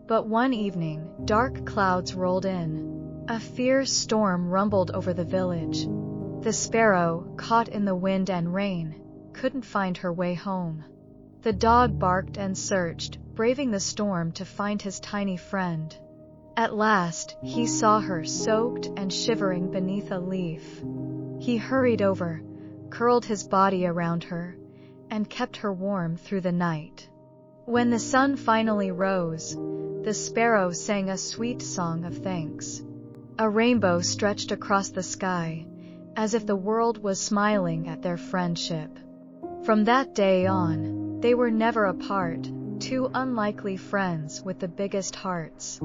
But one evening, dark clouds rolled in. A fierce storm rumbled over the village. The sparrow, caught in the wind and rain, couldn't find her way home. The dog barked and searched, braving the storm to find his tiny friend. At last, he saw her soaked and shivering beneath a leaf. He hurried over, curled his body around her, and kept her warm through the night. When the sun finally rose, the sparrow sang a sweet song of thanks. A rainbow stretched across the sky, as if the world was smiling at their friendship. From that day on, they were never apart, two unlikely friends with the biggest hearts.